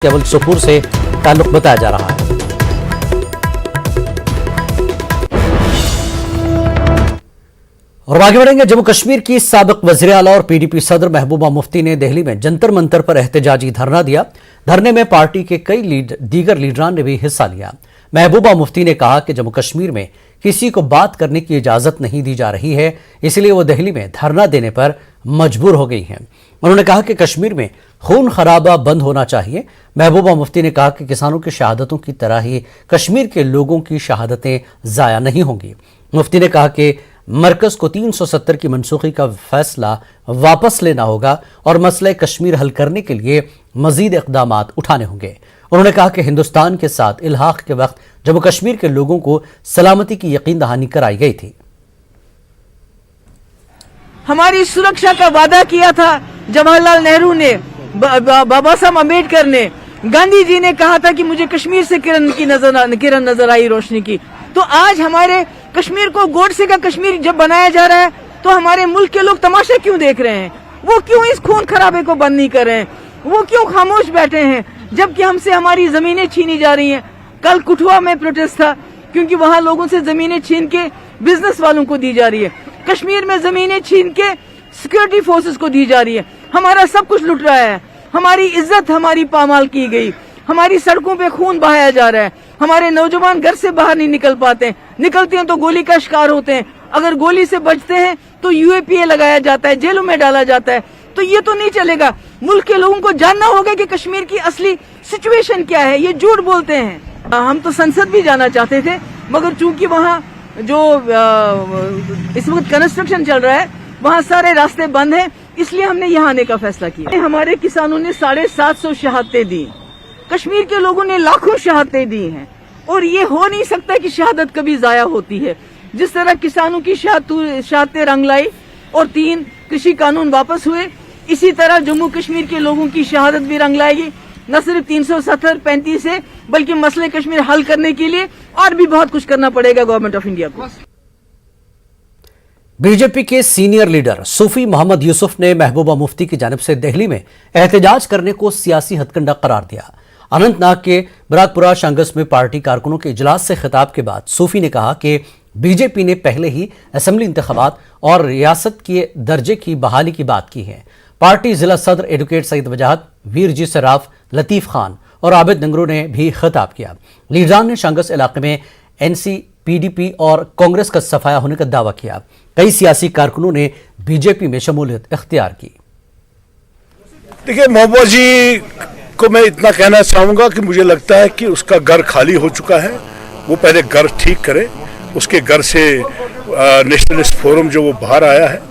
केवल सुपुर से ताल्लुक बताया जा रहा है। और आगे बढ़ेंगे। जम्मू कश्मीर की साबिक वज़ीर आला और पीडीपी सदर महबूबा मुफ्ती ने दिल्ली में जंतर मंतर पर एहतजाजी धरना दिया। धरने में पार्टी के कई दीगर लीडरान ने भी हिस्सा लिया। महबूबा मुफ्ती ने कहा कि जम्मू कश्मीर में किसी को बात करने की इजाजत नहीं दी जा रही है, इसलिए वो दिल्ली में धरना देने पर मजबूर हो गई हैं। उन्होंने कहा कि कश्मीर में खून खराबा बंद होना चाहिए। महबूबा मुफ्ती ने कहा कि किसानों की शहादतों की तरह ही कश्मीर के लोगों की शहादतें ज़ाया नहीं होंगी। मुफ्ती ने कहा कि मरकज को 370 की मनसूखी का फैसला वापस लेना होगा और मसले कश्मीर हल करने के लिए मजीद इक़दामात उठाने होंगे। उन्होंने कहा कि हिंदुस्तान के साथ इल्हाक के वक्त जम्मू कश्मीर के लोगों को सलामती की यकीन दहानी कराई गई थी। हमारी सुरक्षा का वादा किया था जवाहरलाल नेहरू ने, बाबा साहब अम्बेडकर ने, गांधी जी ने कहा था कि मुझे कश्मीर से किरण नजर आई रोशनी की। तो आज हमारे कश्मीर को गोडसे का कश्मीर जब बनाया जा रहा है तो हमारे मुल्क के लोग तमाशा क्यों देख रहे हैं? वो क्यों इस खून खराबे को बंद नहीं कर रहे हैं? वो क्यों खामोश बैठे हैं जबकि हमसे हमारी जमीनें छीनी जा रही हैं? कल कुठुआ में प्रोटेस्ट था क्योंकि वहां लोगों से जमीनें छीन के बिजनेस वालों को दी जा रही है। कश्मीर में जमीनें छीन के सिक्योरिटी फोर्सेस को दी जा रही है। हमारा सब कुछ लुट रहा है, हमारी इज्जत हमारी पामाल की गई, हमारी सड़कों पे खून बहाया जा रहा है, हमारे नौजवान घर से बाहर नहीं निकल पाते, निकलते हैं तो गोली का शिकार होते हैं, अगर गोली से बचते हैं तो यूएपीए लगाया जाता है, जेलों में डाला जाता है। तो ये तो नहीं चलेगा। मुल्क के लोगों को जानना होगा कि कश्मीर की असली सिचुएशन क्या है। ये झूठ बोलते हैं। हम तो संसद भी जाना चाहते थे मगर चूंकि वहाँ जो इस वक्त कंस्ट्रक्शन चल रहा है वहाँ सारे रास्ते बंद हैं, इसलिए हमने यहाँ आने का फैसला किया। हमारे किसानों ने 750 शहादतें दी, कश्मीर के लोगों ने लाखों शहादतें दी हैं और ये हो नहीं सकता कि शहादत कभी जाया होती है। जिस तरह किसानों की शहादतें रंग लाई और 3 कृषि कानून वापस हुए, इसी तरह जम्मू कश्मीर के लोगों की शहादत भी रंग लाएगी। न सिर्फ 370-35 से बल्कि मसले कश्मीर हल करने के लिए और भी बहुत कुछ करना पड़ेगा गवर्नमेंट ऑफ इंडिया को। बीजेपी के सीनियर लीडर सूफी मोहम्मद यूसुफ ने महबूबा मुफ्ती की जानिब से दिल्ली में एहतजाज करने को सियासी हथकंडा करार दिया। अनंतनाग के बराकपुरा शांगस में पार्टी कारकुनों के इजलास से खिताब के बाद सूफी ने कहा कि बीजेपी ने पहले ही असेंबली इंतखाबात और रियासत के दर्जे की बहाली की बात की है। पार्टी जिला सदर एडवोकेट सईद वजाहत, वीर जी सराफ, लतीफ खान और आबिद नंगरू ने भी खिताब किया। लीडरान ने शांगस इलाके में एनसी, पीडीपी और कांग्रेस का सफाया होने का दावा किया। कई सियासी कारकुनों ने बीजेपी में शमूलियत इख्तियार की। देखिए, महबूबा जी को मैं इतना कहना चाहूंगा कि मुझे लगता है कि उसका घर खाली हो चुका है। वो पहले घर ठीक करे। उसके घर से नेशनलिस्ट फोरम जो वो बाहर आया है,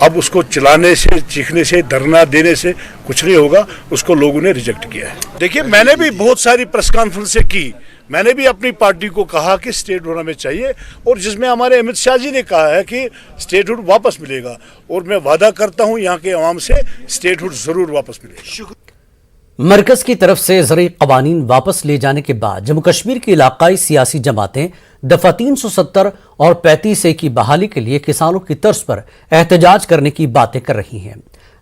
अब उसको चलाने से, चीखने से, धरना देने से कुछ नहीं होगा। उसको लोगों ने रिजेक्ट किया है। देखिए, मैंने भी बहुत सारी प्रेस कॉन्फ्रेंस की, मैंने भी अपनी पार्टी को कहा कि स्टेट होना में चाहिए और जिसमें हमारे अमित शाह जी ने कहा है कि स्टेटहुड वापस मिलेगा और मैं वादा करता हूं यहाँ के अवाम से स्टेटहुड जरूर वापस मिलेगा। मरकज की तरफ से ज़रूरी क़वानीन वापस ले जाने के बाद जम्मू कश्मीर की इलाकाई सियासी जमातें दफा 370 और 35A की बहाली के लिए किसानों की तर्ज पर एहतजाज करने की बातें कर रही हैं।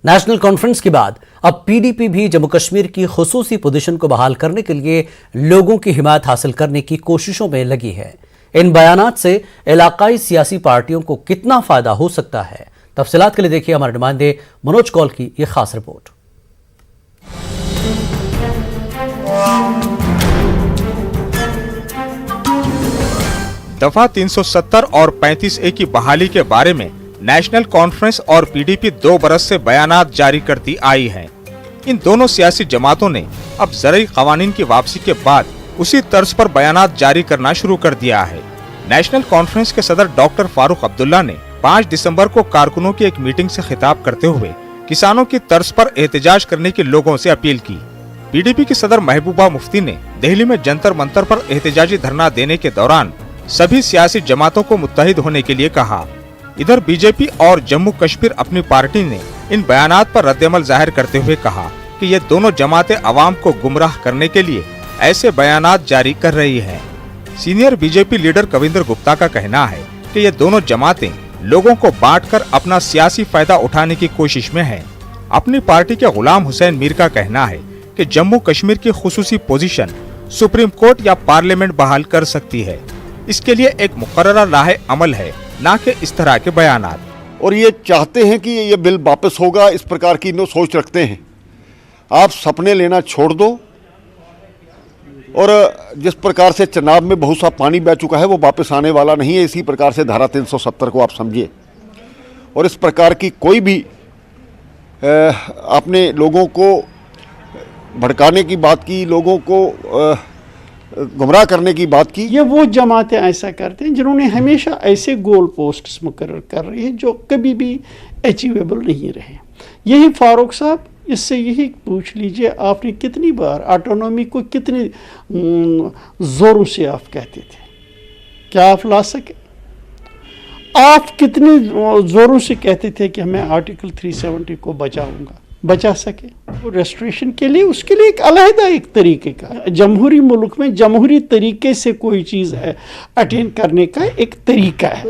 नेशनल कॉन्फ्रेंस के बाद अब पीडीपी भी जम्मू कश्मीर की खुसूसी पोजीशन को बहाल करने के लिए लोगों की हिमायत हासिल करने की कोशिशों में लगी है। इन बयानात से इलाकाई सियासी पार्टियों को कितना फायदा हो सकता है, तफसीलात के लिए देखिए हमारे नुमाइंदे मनोज कौल की यह खास रिपोर्ट। दफा 370 और 35A की बहाली के बारे में नेशनल कॉन्फ्रेंस और पीडीपी 2 बरस से बयानात जारी करती आई है। इन दोनों सियासी जमातों ने अब ज़रूरी क़वानीन की वापसी के बाद उसी तर्ज पर बयानात जारी करना शुरू कर दिया है। नेशनल कॉन्फ्रेंस के सदर डॉक्टर फारूक अब्दुल्ला ने 5 दिसंबर को कारकुनों की एक मीटिंग से खिताब करते हुए किसानों की तर्ज पर एहतजाज करने की लोगों से अपील की। पीडीपी की सदर महबूबा मुफ्ती ने दिल्ली में जंतर मंतर पर एहतजाजी धरना देने के दौरान सभी सियासी जमातों को मुत्तहिद होने के लिए कहा। इधर बीजेपी और जम्मू कश्मीर अपनी पार्टी ने इन बयानात पर रद्दअमल जाहिर करते हुए कहा कि ये दोनों जमातें अवाम को गुमराह करने के लिए ऐसे बयानात जारी कर रही है। Senior BJP leader Kavinder Gupta का कहना है कि ये दोनों जमातें लोगों को बांटकर अपना सियासी फायदा उठाने की कोशिश में है। अपनी पार्टी के गुलाम हुसैन मीर का कहना है कि जम्मू कश्मीर की खुसूसी पोजीशन सुप्रीम कोर्ट या पार्लियामेंट बहाल कर सकती है। इसके लिए एक मुकर्ररा राह अमल है, ना कि इस तरह के बयानात। और ये चाहते हैं कि ये बिल वापस होगा, इस प्रकार की नो सोच रखते हैं। आप सपने लेना छोड़ दो, और जिस प्रकार से चनाब में बहुत सा पानी बह चुका है वो वापस आने वाला नहीं है। इसी प्रकार से धारा 370 को आप समझिए, और इस प्रकार की कोई भी आपने लोगों को भड़काने की बात की, लोगों को गुमराह करने की बात की। ये वो जमातें ऐसा करते हैं जिन्होंने हमेशा ऐसे गोल पोस्ट्स मुकर्रर कर रही है जो कभी भी अचीवेबल नहीं रहे। यही फारूक साहब, इससे यही पूछ लीजिए, आपने कितनी बार ऑटोनॉमी को कितने जोरों से आप कहते थे, क्या आप ला सके? आप कितने जोरों से कहते थे कि मैं आर्टिकल 370 को बचाऊंगा, बचा सके? वो रेस्ट्रिक्शन के लिए, उसके लिए एक अलहदा एक तरीके का, जमहूरी मुल्क में जमहूरी तरीके से कोई चीज़ है अटेन करने का एक तरीका है।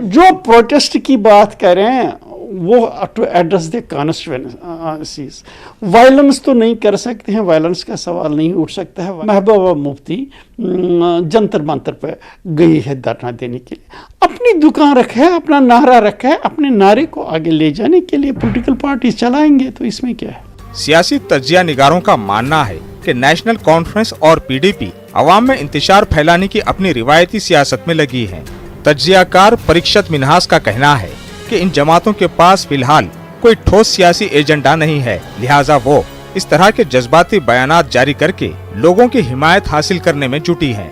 जो प्रोटेस्ट की बात करें वो to address the constituencies, violence तो नहीं कर सकते हैं, वायलेंस का सवाल नहीं उठ सकता है। महबूबा मुफ्ती जंतर मंतर पर गई है धरना देने के लिए, अपनी दुकान रखा है, अपना नारा रखा है, अपने नारे को आगे ले जाने के लिए पॉलिटिकल पार्टी चलाएंगे, तो इसमें क्या है? सियासी तज्जिया निगारों का मानना है कि नेशनल कॉन्फ्रेंस और पीडीपी अवाम में इंतशार फैलाने की अपनी रिवायती सियासत में लगी है। तज्जियाकार परीक्षत मिन्हास का कहना है कि इन जमातों के पास फिलहाल कोई ठोस सियासी एजेंडा नहीं है, लिहाजा वो इस तरह के जज्बाती बयानात जारी करके लोगों की हिमायत हासिल करने में जुटी हैं।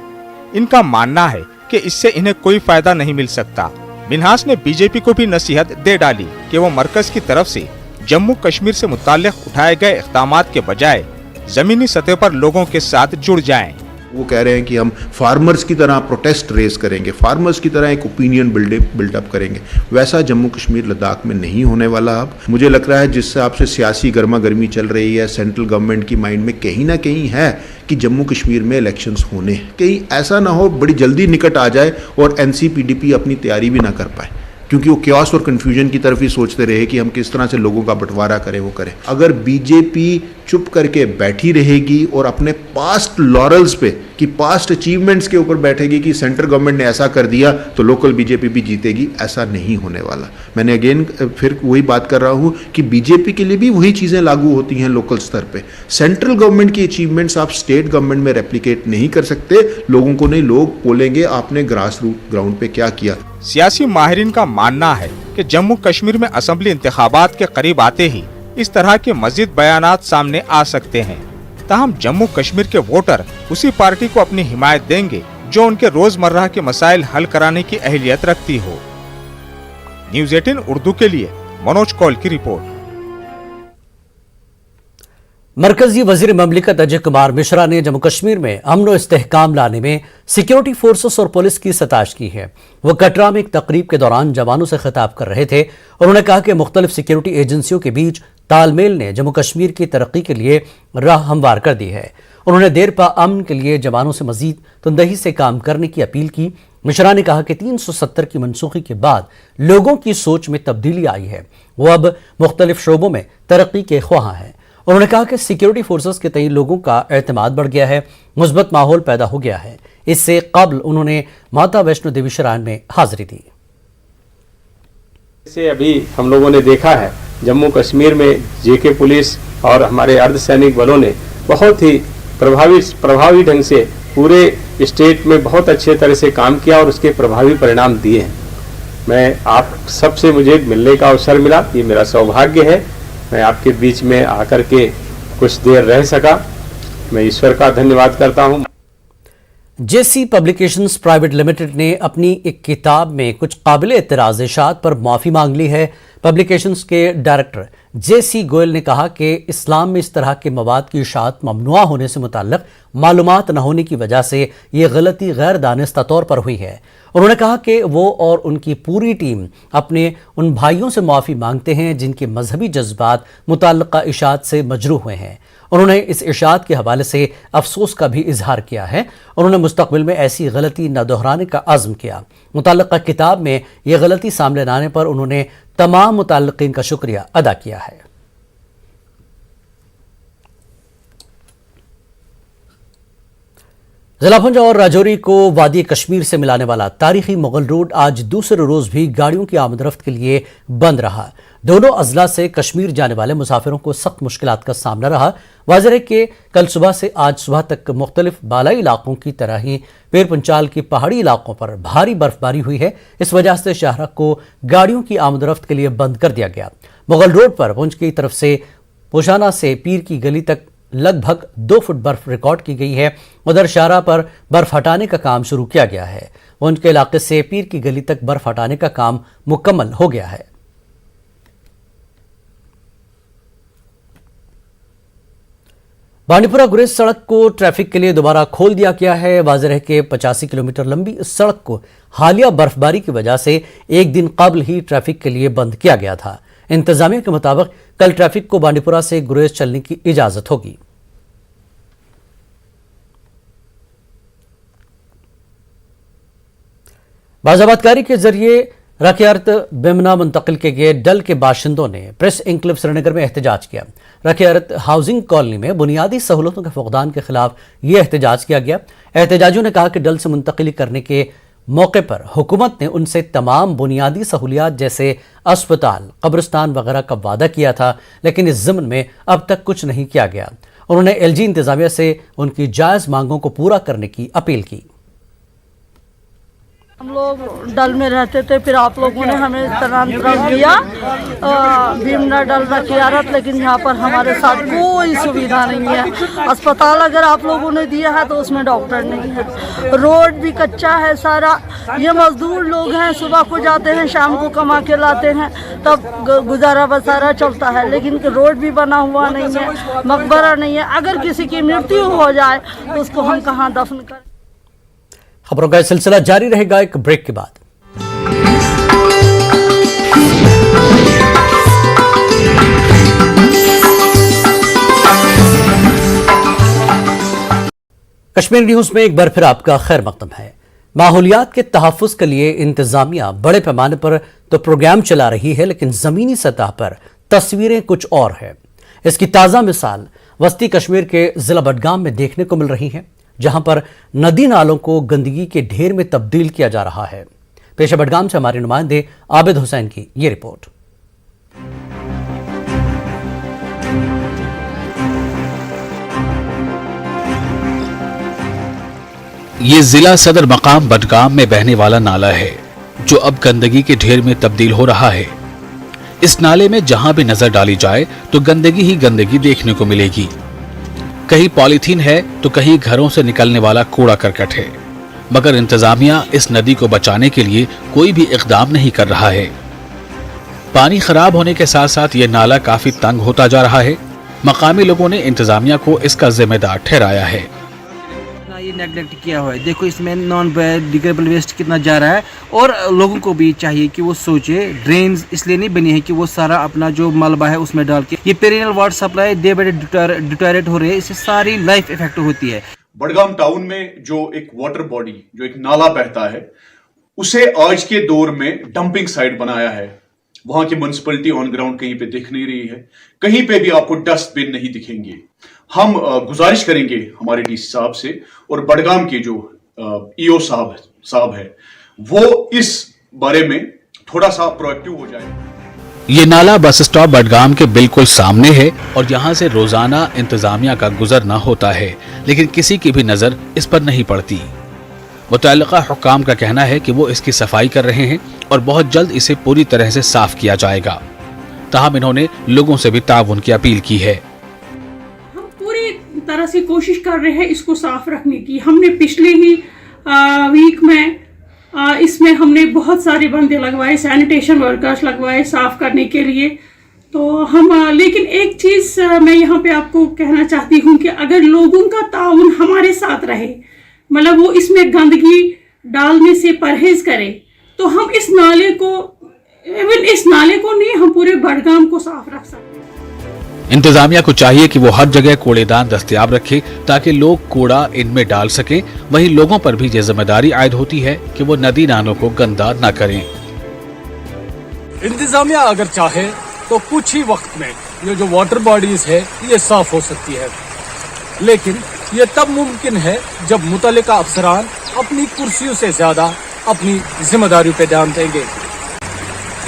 इनका मानना है कि इससे इन्हें कोई फायदा नहीं मिल सकता। मिन्हास ने बीजेपी को भी नसीहत दे डाली कि वो मरकज की तरफ से जम्मू कश्मीर से मुताल्लिक उठाए गए इक़दामात के बजाय जमीनी सतह पर लोगों के साथ जुड़ जाएं। वो कह रहे हैं कि हम फार्मर्स की तरह प्रोटेस्ट रेस करेंगे, फार्मर्स की तरह एक ओपिनियन बिल्डअप करेंगे। वैसा जम्मू कश्मीर लद्दाख में नहीं होने वाला। अब मुझे लग रहा है जिस हिसाब से सियासी गर्मा गर्मी चल रही है, सेंट्रल गवर्नमेंट की माइंड में कहीं ना कहीं है कि जम्मू कश्मीर में इलेक्शंस होने हैं। कहीं ऐसा ना हो बड़ी जल्दी निकट आ जाए और एनसीपीडीपी अपनी तैयारी भी ना कर पाए, क्योंकि वो क्योस और कन्फ्यूजन की तरफ ही सोचते रहे कि हम किस तरह से लोगों का बंटवारा करें, वो करें। अगर बीजेपी चुप करके बैठी रहेगी और अपने पास्ट लॉरल्स पे कि पास्ट अचीवमेंट्स के ऊपर बैठेगी कि सेंट्रल गवर्नमेंट ने ऐसा कर दिया तो लोकल बीजेपी भी जीतेगी, ऐसा नहीं होने वाला। मैंने अगेन फिर वही बात कर रहा हूँ कि बीजेपी के लिए भी वही चीज़ें लागू होती हैं लोकल स्तर पे। सेंट्रल गवर्नमेंट की अचीवमेंट्स आप स्टेट गवर्नमेंट में रेप्लिकेट नहीं कर सकते। लोगों को नहीं, लोग बोलेंगे आपने ग्रास रूट ग्राउंड पे क्या किया। सियासी माहिरीन का मानना है कि जम्मू कश्मीर में असेंबली इंतखाबात के करीब आते ही इस तरह के मजीद बयानात सामने आ सकते हैं। ताहम जम्मू कश्मीर के वोटर उसी पार्टी को अपनी हिमायत देंगे जो उनके रोजमर्रा के मसाइल हल कराने की अहलियत रखती हो। न्यूज़ 18 उर्दू के लिए मनोज कौल की रिपोर्ट। मरकजी वजीर ममलिकत अजय कुमार मिश्रा ने जम्मू कश्मीर में अमन और इस्तेहकाम लाने में सिक्योरिटी फोर्सेस और पुलिस की सताश की है। वो कटरा में एक तकरीब के दौरान जवानों से खिताब कर रहे थे। उन्होंने कहा कि मुख्तलिफ सिक्योरिटी एजेंसियों के बीच तालमेल ने जम्मू कश्मीर की तरक्की के लिए राह हमवार कर दी है। उन्होंने देरपा अमन के लिए जवानों से मजीद तंदही से काम करने की अपील की। मिश्रा ने कहा कि 370 की मनसूखी के बाद लोगों की सोच में तब्दीली आई है, वो अब मुख्तलिफ शोबों में तरक्की के ख्वाह हैं। उन्होंने कहा कि सिक्योरिटी फोर्सेस के तई लोगों का एतमाद बढ़ गया है, मुस्बत माहौल पैदा हो गया है। इससे कबल उन्होंने माता वैष्णो देवी श्राइन में हाजिरी दी। से अभी हम लोगों ने देखा है जम्मू कश्मीर में जेके पुलिस और हमारे अर्धसैनिक बलों ने बहुत ही प्रभावी ढंग से पूरे स्टेट में बहुत अच्छे तरह से काम किया और उसके प्रभावी परिणाम दिए हैं। मैं आप सबसे मुझे मिलने का अवसर मिला, ये मेरा सौभाग्य है। मैं आपके बीच में आकर के कुछ देर रह सका, मैं ईश्वर का धन्यवाद करता हूँ। जेसी पब्लिकेशंस प्राइवेट लिमिटेड ने अपनी एक किताब में कुछ काबिल एतराज़ इशात पर माफ़ी मांग ली है। पब्लिकेशंस के डायरेक्टर जेसी गोयल ने कहा कि इस्लाम में इस तरह के मवाद की इशात ममनुआ होने से मुताल्लिक मालूमात न होने की वजह से ये गलती गैर दानिस्ता तौर पर हुई है। उन्होंने कहा कि वो और उनकी पूरी टीम अपने उन भाइयों से माफ़ी मांगते हैं जिनके मजहबी जज्बात मुताल्लिका इशात से मजरूह हुए हैं। उन्होंने इस इशात के हवाले से अफसोस का भी इजहार किया है। उन्होंने मुस्तकबिल में ऐसी गलती न दोहराने का अज़्म किया। मुताल्लिका किताब में यह गलती सामने लाने पर उन्होंने तमाम मुताल्लिकीन का शुक्रिया अदा किया है। जिला पुंछ और राजौरी को वादी कश्मीर से मिलाने वाला तारीखी मुगल रोड आज दूसरे रोज भी गाड़ियों की आमदरफ्त के लिए बंद रहा। दोनों अजला से कश्मीर जाने वाले मुसाफिरों को सख्त मुश्किलात का सामना रहा। वाज़ेह है कि कल सुबह से आज सुबह तक मुख्तलिफ बालाई इलाकों की तरह ही पीर पंचाल की पहाड़ी इलाकों पर भारी बर्फबारी हुई है। इस वजह से शाहरा को गाड़ियों की आमदरफ्त के लिए बंद कर दिया गया। मुगल रोड पर पुंछ की तरफ से पोशाना से पीर की गली तक लगभग 2 फुट बर्फ रिकॉर्ड की गई है। उधर शाहरा पर बर्फ हटाने का काम शुरू किया गया है। पुंछ के इलाके से पीर की गली तक बर्फ हटाने का काम मुकम्मल हो गया है। बांडीपुरा गुरेज सड़क को ट्रैफिक के लिए दोबारा खोल दिया गया है। वाज़ेह है कि 85 किलोमीटर लंबी इस सड़क को हालिया बर्फबारी की वजह से एक दिन कबल ही ट्रैफिक के लिए बंद किया गया था। इंतजामिया के मुताबिक कल ट्रैफिक को बांडीपुरा से गुरेज चलने की इजाजत होगी। बाज़ाबातकारी के जरिए रखियारत बेमना मुंतकिल के गए डल के बाशिंदों ने प्रेस एन्क्लेव श्रीनगर में एहतजाज किया। रखियारत हाउसिंग कॉलोनी में बुनियादी सहूलतों के फुकदान के खिलाफ ये एहतजाज किया गया। एहतजाजियों ने कहा कि डल से मुंतकिली करने के मौके पर हुकूमत ने उनसे तमाम बुनियादी सहूलियात जैसे अस्पताल, कब्रिस्तान वगैरह का वादा किया था, लेकिन इस ज़िम्न में अब तक कुछ नहीं किया गया। उन्होंने एलजी इंतजामिया से उनकी जायज़ मांगों को पूरा करने की अपील की। हम लोग डल में रहते थे, फिर आप लोगों ने हमें स्थानांतरण किया भीमना डल रखियारत, लेकिन यहाँ पर हमारे साथ कोई सुविधा नहीं है। अस्पताल अगर आप लोगों ने दिया है तो उसमें डॉक्टर नहीं है। रोड भी कच्चा है सारा। ये मजदूर लोग हैं, सुबह को जाते हैं, शाम को कमा के लाते हैं, तब गुजारा बसारा चलता है। लेकिन रोड भी बना हुआ नहीं है, मकबरा नहीं है। अगर किसी की मृत्यु हो जाए तो उसको हम कहाँ दफन करें। खबरों का सिलसिला जारी रहेगा एक ब्रेक के बाद। कश्मीर न्यूज में एक बार फिर आपका खैर मकदम है। माहौलियात के तहफ़्फ़ुज़ के लिए इंतजामिया बड़े पैमाने पर तो प्रोग्राम चला रही है, लेकिन जमीनी सतह पर तस्वीरें कुछ और है। इसकी ताज़ा मिसाल वस्ती कश्मीर के जिला बडगाम में देखने को मिल रही है, जहां पर नदी नालों को गंदगी के ढेर में तब्दील किया जा रहा है। पेश बडगाम से हमारे नुमाइंदे आबिद हुसैन की ये रिपोर्ट। ये जिला सदर मकाम बडगाम में बहने वाला नाला है, जो अब गंदगी के ढेर में तब्दील हो रहा है। इस नाले में जहां भी नजर डाली जाए तो गंदगी ही गंदगी देखने को मिलेगी। कहीं पॉलीथीन है तो कहीं घरों से निकलने वाला कूड़ा करकट है, मगर इंतजामिया इस नदी को बचाने के लिए कोई भी इक़दाम नहीं कर रहा है। पानी खराब होने के साथ साथ ये नाला काफी तंग होता जा रहा है। मकामी लोगों ने इंतजामिया को इसका जिम्मेदार ठहराया है। ये नेगलेक्ट किया हुआ है। देखो इसमें नॉन बायोडिग्रेडेबल वेस्ट कितना जा रहा है, और लोगों को भी चाहिए कि वो सोचे। ड्रेन्स इसलिए नहीं बनी है कि वो सारा अपना जो मलबा है उसमें डाल के, ये perennial water supply day by day deteriorate हो रही है। इससे सारी लाइफ इफेक्ट होती है। बडगाम टाउन में जो एक वाटर बॉडी, जो एक नाला बहता है, उसे आज के दौर में डंपिंग साइट बनाया है। वहां की म्युनिसिपैलिटी ऑन ग्राउंड कहीं पे दिख नहीं रही है, कहीं पे भी आपको डस्टबिन नहीं दिखेंगे। हम गुजारिश करेंगे हमारे डीसी साहब से, और बडगाम के जो ईओ साहब है, वो इस बारे में थोड़ा सा प्रोएक्टिव हो जाए। ये नाला बस स्टॉप बडगाम के बिल्कुल सामने है और यहाँ से रोजाना इंतजामिया का गुजरना होता है, लेकिन किसी की भी नजर इस पर नहीं पड़ती। मुतल्लिका हुक्काम का कहना है कि वो इसकी सफाई कर रहे हैं और बहुत जल्द इसे पूरी तरह से साफ किया जाएगा। ताहम इन्होंने लोगों से भी ताउन की अपील की है। हम पूरी तरह से कोशिश कर रहे हैं इसको साफ रखने की। हमने पिछले ही वीक में इसमें हमने बहुत सारे बंदे लगवाए, सैनिटेशन वर्कर्स लगवाए साफ करने के लिए। तो हम लेकिन एक चीज़ मैं यहाँ पे आपको कहना चाहती हूँ कि अगर लोगों का ताउन हमारे साथ रहे, मतलब वो इसमें गंदगी डालने से परहेज करें, तो हम इस नाले को, इवन इस नाले को नहीं, हम पूरे बडगाम को साफ रख सकते हैं। इंतजामिया को चाहिए कि वो हर जगह कूड़ेदान दस्तयाब रखे ताकि लोग कूड़ा इनमें डाल सकें। वहीं लोगों पर भी ये जिम्मेदारी आयद होती है कि वो नदी नालों को गंदा न करें। इंतजामिया अगर चाहे तो कुछ ही वक्त में ये जो वाटर बॉडीज है ये साफ हो सकती है, लेकिन ये तब मुमकिन है जब मुतल्लिका अफसरान अपनी कुर्सियों से ज्यादा अपनी जिम्मेदारियों पे ध्यान देंगे।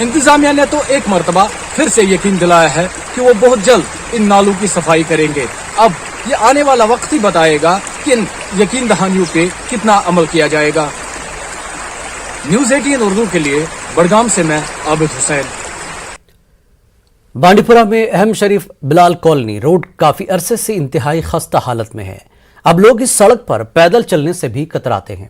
इंतजामिया ने तो एक मरतबा फिर से यकीन दिलाया है कि वो बहुत जल्द इन नालों की सफाई करेंगे। अब ये आने वाला वक्त ही बताएगा कि इन यकीन दहानियों पे कितना अमल किया जाएगा। न्यूज़ 18 उर्दू के लिए बड़गाम से मैं आबिद हुसैन। बांडीपुरा में अहम शरीफ बिलाल कॉलोनी रोड काफी अरसे से इंतहाई खस्ता हालत में है। अब लोग इस सड़क पर पैदल चलने से भी कतराते हैं।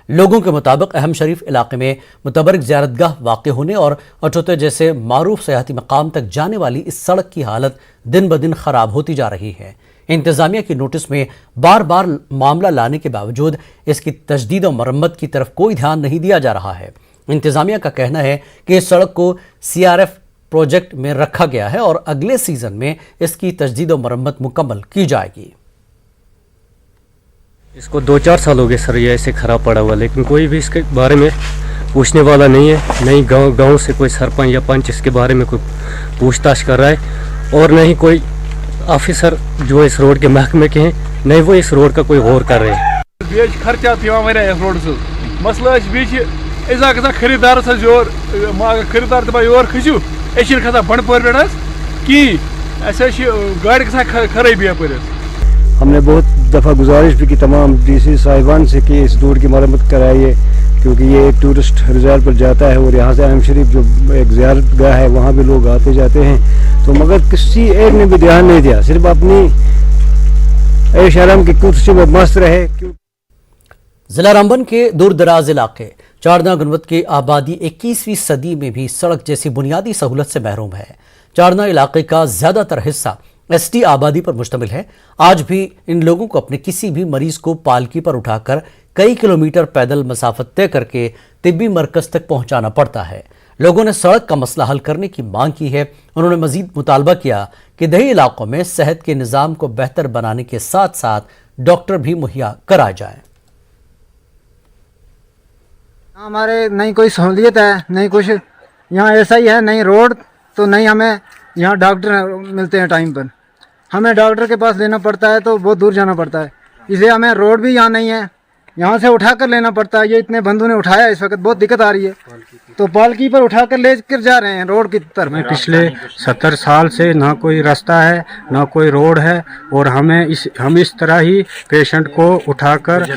लोगों के मुताबिक अहम शरीफ इलाके में मुतबरक ज़ियारतगाह वाक़ होने और अटोते जैसे मारूफ सयाहती मकाम तक जाने वाली इस सड़क की हालत दिन ब दिन ख़राब होती जा रही है। इंतज़ामिया की नोटिस में बार बार मामला लाने के बावजूद इसकी तजदीद और मरम्मत की तरफ कोई ध्यान नहीं दिया जा रहा है। इंतज़ामिया का कहना है कि इस सड़क को CRF प्रोजेक्ट में रखा गया है और अगले सीजन में इसकी तजदीद और मरम्मत मुकम्मल की जाएगी। इसको 2-4 साल हो गए सर ये ऐसे ख़राब पड़ा हुआ, लेकिन कोई भी इसके बारे में पूछने वाला नहीं है। नहीं गांव से कोई सरपंच या पंच इसके बारे में कोई पूछताछ कर रहा है और नहीं कोई ऑफिसर जो इस रोड के महकमे के हैं, नहीं वो इस रोड का कोई गौर कर रहे हैं। खर्चा इस रोड से मसला गा खरीदार योर खरीदार दपा योर खसू खसा बंडपोर पे कि गाड़ी खराबी यपर। हमने बहुत दफ़ा गुजारिश भी की तमाम DC साहिबान से कि इस रोड की मरम्मत कराइए, क्योंकि ये एक टूरिस्ट रिजॉर्ट पर जाता है और यहाँ से अहम शरीफ जो एक ज़ियारत गाह है वहाँ भी लोग आते जाते हैं। तो मगर किसी एक ने भी ध्यान नहीं दिया, सिर्फ अपनी ऐश आराम की कुर्सी में मस्त रहे। जिला रामबन के दूर दराज इलाके चारना गुनवत की आबादी 21वीं सदी में भी सड़क जैसी बुनियादी सहूलत से महरूम है। चारना इलाके का ज्यादातर हिस्सा ST आबादी पर मुश्तमिल है। आज भी इन लोगों को अपने किसी भी मरीज को पालकी पर उठाकर कई किलोमीटर पैदल मसाफत तय करके तिब्बी मरकज तक पहुंचाना पड़ता है। लोगों ने सड़क का मसला हल करने की मांग की है। उन्होंने मजीद मुतालबा किया कि दही इलाकों में सेहत के निज़ाम को बेहतर बनाने के साथ साथ डॉक्टर भी मुहैया कराए जाएं। हमारे नहीं कोई सहूलियत है, नहीं कुछ यहाँ ऐसा ही है, नहीं रोड तो नहीं हमें यहाँ डॉक्टर मिलते हैं टाइम पर। हमें डॉक्टर के पास लेना पड़ता है तो बहुत दूर जाना पड़ता है, इसलिए हमें रोड भी यहाँ नहीं है, यहाँ से उठा कर लेना पड़ता है। ये इतने बंधु ने उठाया, इस वक्त बहुत दिक्कत आ रही है, तो पालकी पर उठा कर ले कर जा रहे हैं रोड की तरफ। पिछले 70 साल से ना कोई रास्ता है ना कोई रोड है और हम इस तरह ही पेशेंट को उठाकर,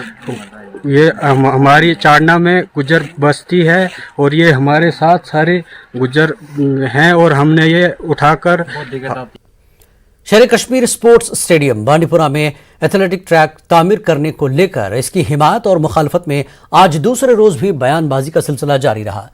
ये हमारी चारना में गुजर बस्ती है और ये हमारे साथ सारे गुजर हैं और हमने ये उठाकर शेर कश्मीर स्पोर्ट्स स्टेडियम बांडीपुरा में एथलेटिक ट्रैक तामीर करने को लेकर इसकी हिमायत और मुखालफत में आज दूसरे रोज भी बयानबाजी का सिलसिला जारी रहा।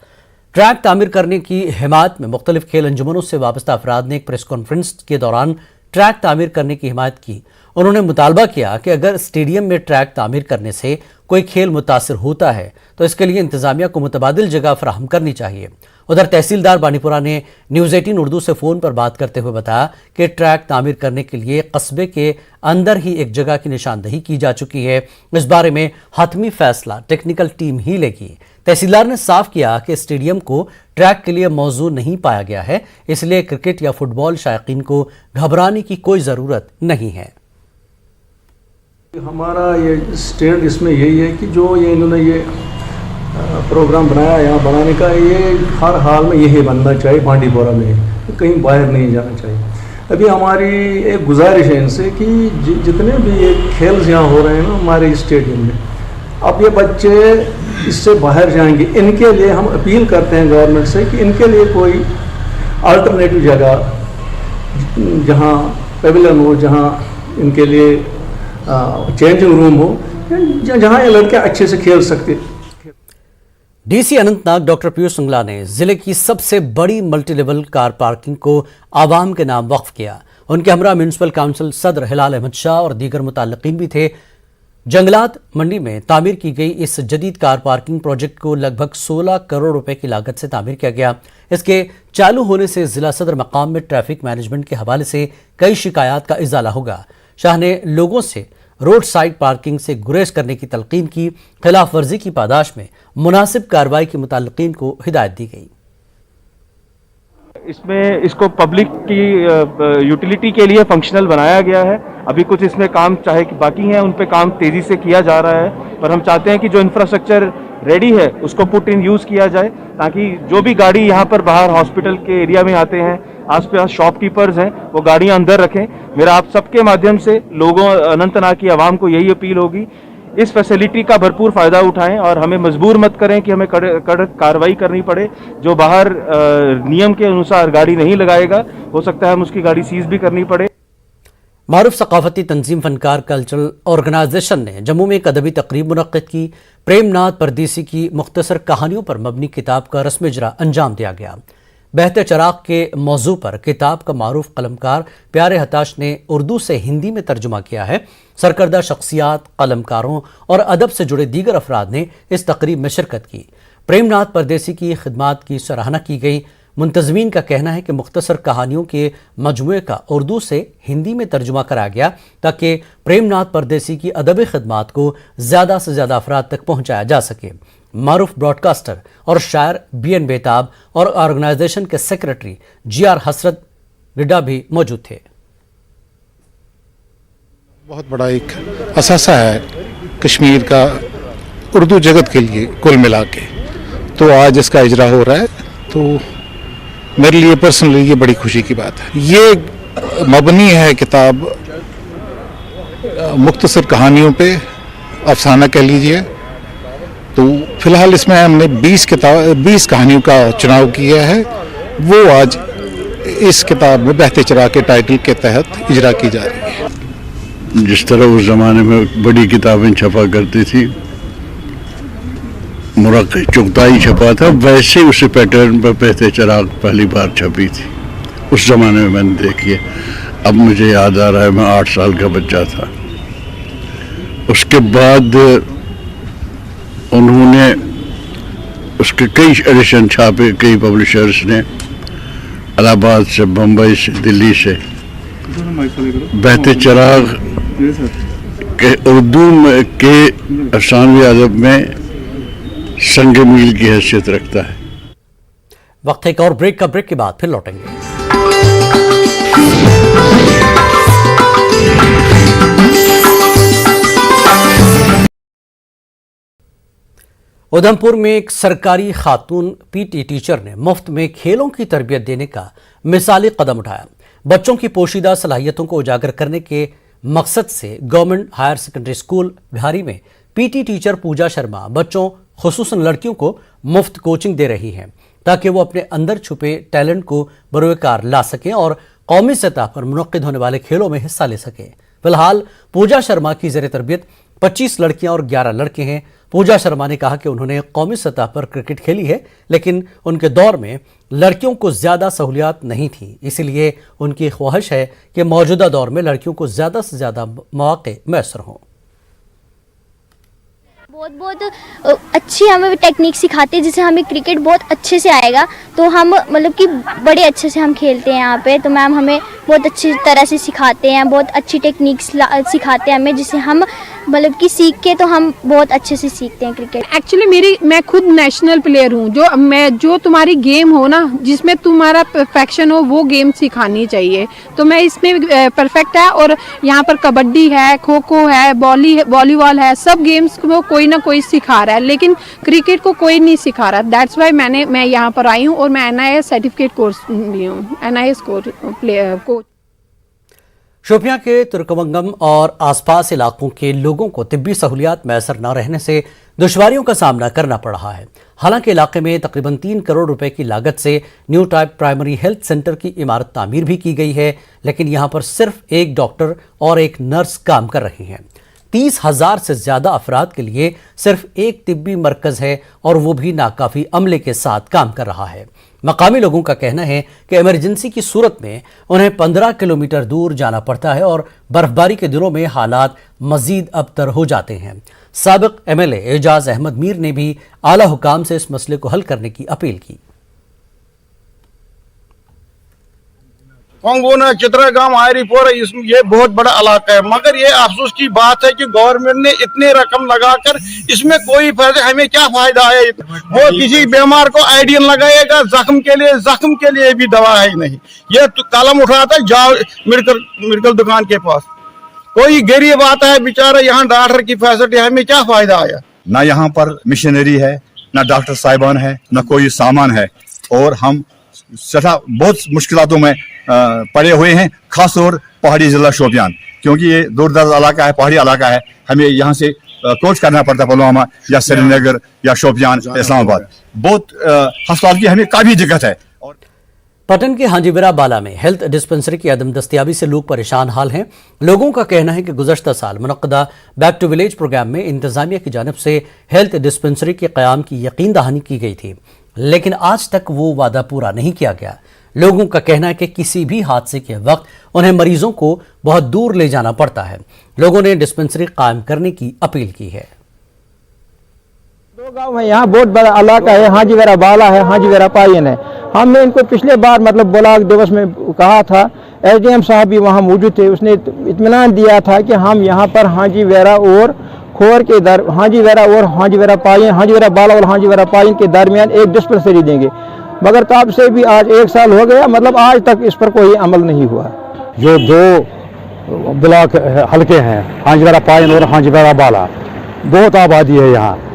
ट्रैक तामीर करने की हिमायत में मुख्तलिफ खेल अंजुमनों से वाबस्ता अफराद ने एक प्रेस कॉन्फ्रेंस के दौरान ट्रैक तामीर करने की हिमायत की। उन्होंने मुतालबा किया कि अगर स्टेडियम में ट्रैक तामीर करने से कोई खेल मुतासिर होता है तो इसके लिए इंतजामिया को मुतबादिल जगह फराहम करनी चाहिए। उधर तहसीलदार बांडीपुरा ने न्यूज़ 18 उर्दू से फ़ोन पर बात करते हुए बताया कि ट्रैक तामीर करने के लिए कस्बे के अंदर ही एक जगह की निशानदही की जा चुकी है। इस बारे में हतमी फैसला टेक्निकल टीम ही लेगी। तहसीलदार ने साफ किया कि स्टेडियम को ट्रैक के लिए मौजू नहीं पाया गया है, इसलिए क्रिकेट या फुटबॉल शायकीन को घबराने की कोई ज़रूरत नहीं है। हमारा ये स्टैंड इसमें यही है कि जो ये इन्होंने ये प्रोग्राम बनाया यहाँ बनाने का, ये हर हाल में यही बनना चाहिए बांडीपुरा में, कहीं बाहर नहीं जाना चाहिए। अभी हमारी एक गुजारिश है इनसे कि जितने भी ये खेल यहाँ हो रहे हैं ना हमारे स्टेडियम में, अब ये बच्चे इससे बाहर जाएंगे, इनके लिए हम अपील करते हैं गवर्नमेंट से कि इनके लिए कोई अल्टरनेटिव जगह जहाँ पेविलियन हो, जहाँ इनके लिए चेंजिंग रूम हो, जहाँ ये लड़के अच्छे से खेल सकते। डीसी अनंतनाग डॉक्टर पीयूष सिंगला ने जिले की सबसे बड़ी मल्टी लेवल कार पार्किंग को आवाम के नाम वक्फ किया। उनके हमरा म्यूनसिपल काउंसिल सदर हिलाल अहमद शाह और दीगर मुताल्लिकीन भी थे। जंगलात मंडी में तामीर की गई इस जदीद कार पार्किंग प्रोजेक्ट को लगभग 16 करोड़ रुपए की लागत से तामीर किया गया। इसके चालू होने से जिला सदर मकाम में ट्रैफिक मैनेजमेंट के हवाले से कई शिकायत का इजाला होगा। शाह ने लोगों से रोड साइड पार्किंग से गुरेज करने की तलकीन की। खिलाफ वर्जी की पादाश में मुनासिब कार्रवाई के मुताल्लिकीन को हिदायत दी गई। इसमें इसको पब्लिक की यूटिलिटी के लिए फंक्शनल बनाया गया है। अभी कुछ इसमें काम चाहे कि बाकी हैं, उन पे काम तेज़ी से किया जा रहा है, पर हम चाहते हैं कि जो इंफ्रास्ट्रक्चर रेडी है उसको पुट इन यूज़ किया जाए, ताकि जो भी गाड़ी यहाँ पर बाहर हॉस्पिटल के एरिया में आते हैं, आसपास शॉपकीपर्स हैं, वो गाड़ियाँ अंदर रखें। मेरा आप सबके माध्यम से लोगों अनंतनाग की आवाम को यही अपील होगी, इस फैसिलिटी का भरपूर फ़ायदा उठाएं और हमें मजबूर मत करें कि हमें कड़क कार्रवाई करनी पड़े। जो बाहर नियम के अनुसार गाड़ी नहीं लगाएगा, हो सकता है हम उसकी गाड़ी सीज भी करनी पड़े। मारूफ सकाफती तंजीम फनकार कल्चरल ऑर्गेनाइजेशन ने जम्मू में एक अदबी तकरीब मुनक्किद की। प्रेमनाथ परदेसी की मुख्तसर कहानियों पर मबनी किताब का रस्म इजरा अंजाम दिया गया। बहते चराग के मौजू पर किताब का मारूफ कलमकार प्यारे हताश ने उर्दू से हिंदी में तर्जुमा किया है। सरकर्दा शख्सियात, कलमकारों और अदब से जुड़े दीगर अफराद ने इस तकरीब में शिरकत की। प्रेमनाथ परदेसी की खिदमात की सराहना की गई। मुंतजमीन का कहना है कि मुख्तसर कहानियों के मजमूए का उर्दू से हिंदी में तर्जुमा कराया गया ताकि प्रेमनाथ परदेसी की अदबी खिदमात को ज़्यादा से ज़्यादा अफराद तक पहुँचाया जा सके। मारूफ ब्रॉडकास्टर और शायर BN बेताब और ऑर्गेनाइजेशन के सेक्रेटरी GR हसरत रिडा भी मौजूद थे। बहुत बड़ा एक असासा है कश्मीर का उर्दू जगत के लिए कुल मिला के, तो आज इसका इजरा हो रहा है, तो मेरे लिए पर्सनली ये बड़ी खुशी की बात है। ये मबनी है किताब मुख्तसर कहानियों पे, अफसाना कह लीजिए। तो फिलहाल इसमें हमने 20 कहानियों का चुनाव किया है, वो आज इस किताब में बहते चराग के टाइटल के तहत इजरा की जा रही है। जिस तरह उस ज़माने में बड़ी किताबें छपा करती थी, मुरक्की चुगताई छपा था, वैसे उसी पैटर्न पर बहते चराग पहली बार छपी थी। उस ज़माने में मैंने देखी है। अब मुझे याद आ रहा है, मैं 8 साल का बच्चा था। उसके बाद उन्होंने उसके कई एडिशन छापे, कई पब्लिशर्स ने, इलाहाबाद से, बम्बई से, दिल्ली से। बहते चराग के उर्दू के अफसानवी अदब में संग मील की हैसियत रखता है। वक्त एक और ब्रेक का, ब्रेक के बाद फिर लौटेंगे। उधमपुर में एक सरकारी खातून PT टीचर ने मुफ्त में खेलों की तरबियत देने का मिसाली कदम उठाया। बच्चों की पोशीदा सलाहियतों को उजागर करने के मकसद से गवर्नमेंट हायर सेकेंडरी स्कूल घारी में PT टीचर पूजा शर्मा बच्चों खुसूसन लड़कियों को मुफ्त कोचिंग दे रही हैं ताकि वो अपने अंदर छुपे टैलेंट को बरोकार ला सकें और कौमी सतह पर मुनक्किद होने वाले खेलों में हिस्सा ले सकें। फिलहाल पूजा शर्मा की ज़ेर तरबियत 25 लड़कियां और 11 लड़के हैं। पूजा शर्मा ने कहा कि उन्होंने कौमी सतह पर क्रिकेट खेली है, लेकिन उनके दौर में लड़कियों को ज़्यादा सहूलियात नहीं थी, इसलिए उनकी ख्वाहिश है कि मौजूदा दौर में लड़कियों को ज़्यादा से ज़्यादा मौके मैसर हों। बहुत अच्छी हमें टेक्निक सिखाते हैं, जिससे हमें क्रिकेट बहुत अच्छे से आएगा। तो हम मतलब कि बड़े अच्छे से हम खेलते हैं यहाँ पे। तो मैम हमें बहुत अच्छी तरह से सिखाते हैं, बहुत अच्छी टेक्निक सिखाते हैं हमें, जिससे हम मतलब कि सीख के तो हम बहुत अच्छे से सीखते हैं क्रिकेट। एक्चुअली मैं खुद नेशनल प्लेयर हूँ। जो तुम्हारी गेम हो ना, जिसमें तुम्हारा परफेक्शन हो, वो गेम सिखानी चाहिए। तो मैं इसमें परफेक्ट है। और यहाँ पर कबड्डी है, खो खो है, वॉलीबॉल है, सब गेम्स को कोई ना कोई सिखा रहा है, लेकिन क्रिकेट को कोई नहीं सिखा रहा। दैट्स वाई मैं यहाँ पर आई हूँ और मैं NIS सर्टिफिकेट कोर्स ली हूँ, NIS कोच। शोपियां के तुर्कमंगम और आसपास इलाकों के लोगों को तिब्बी सहूलियात मैसर न रहने से दुश्वारियों का सामना करना पड़ रहा है। हालांकि इलाके में तकरीबन 3 करोड़ रुपए की लागत से new type primary health centre की इमारत तामीर भी की गई है, लेकिन यहां पर सिर्फ एक डॉक्टर और एक नर्स काम कर रही हैं। 30,000 से ज्यादा अफराद के लिए सिर्फ एक तिब्बी मरकज है और वो भी नाकाफी अमले के साथ काम कर रहा है। मकामी लोगों का कहना है कि इमरजेंसी की सूरत में उन्हें 15 किलोमीटर दूर जाना पड़ता है और बर्फबारी के दिनों में हालात मजीद अबतर हो जाते हैं। साबिक MLA एजाज अहमद मीर ने भी आला हुकाम से इस मसले को हल करने की अपील की। पंगोना, चित्रागाम, आयरीपोरा, ये बहुत बड़ा इलाका है, मगर ये अफसोस की बात है कि गवर्नमेंट ने इतने रकम लगाकर इसमें कोई फायदा, हमें क्या फायदा है। वो किसी बीमार को आइडियन लगाएगा, जख्म के लिए भी दवा है नहीं। ये तो कलम उठाता जाओ मेडिकल दुकान के पास, कोई गरीब आता है बेचारा, यहाँ डॉक्टर की फैसिलिटी, हमें क्या फायदा आया? ना यहाँ पर मिशनरी है, ना डॉक्टर साहिबान है, ना कोई सामान है, और हम बहुत मुश्किलातों में पड़े हुए हैं, खास तौर पहाड़ी जिला शोपियान, क्योंकि ये दूर दराज इलाका है, पहाड़ी इलाका है, हमें यहाँ से कोच करना पड़ता है पुलवामा या श्रीनगर या शोपियान, इस्लामाबाद। बहुत अस्पताल की हमें काफ़ी दिक्कत है। पटन के हाजीविरा बाला में हेल्थ डिस्पेंसरी की अदम दस्तियाबी से लोग परेशान हाल हैं। लोगों का कहना है कि गुज़श्ता साल मुनक्कदा बैक टू विलेज प्रोग्राम में इंतजामिया की जानिब से हेल्थ डिस्पेंसरी के क़याम की यकीन दहानी की गई थी, लेकिन आज तक वो वादा पूरा नहीं किया गया। लोगों का कहना है कि किसी भी हादसे के वक्त उन्हें मरीजों को बहुत दूर ले जाना पड़ता है। लोगों ने डिस्पेंसरी कायम करने की अपील की है। दो गांव है, यहाँ बहुत बड़ा इलाका है, हाजीविरा बाला है, हाजीविरा पायन है। हमने इनको पिछले बार मतलब ब्लॉक दिवस में कहा था, एसडीएम साहब भी वहाँ मौजूद थे, उसने इत्मीनान दिया था कि हम यहाँ पर हाजीविरा और खोर के हाजीविरा और हाजीविरा पायन, हाजीविरा बाला और हाजीविरा पायन के दरमियान एक डिस्पेंसरी देंगे, मगर तब से भी आज 1 साल हो गया, मतलब आज तक इस पर कोई अमल नहीं हुआ। जो 2 ब्लॉक हल्के हैं, हाजीविरा पायन और हाजीविरा बाला, बहुत आबादी है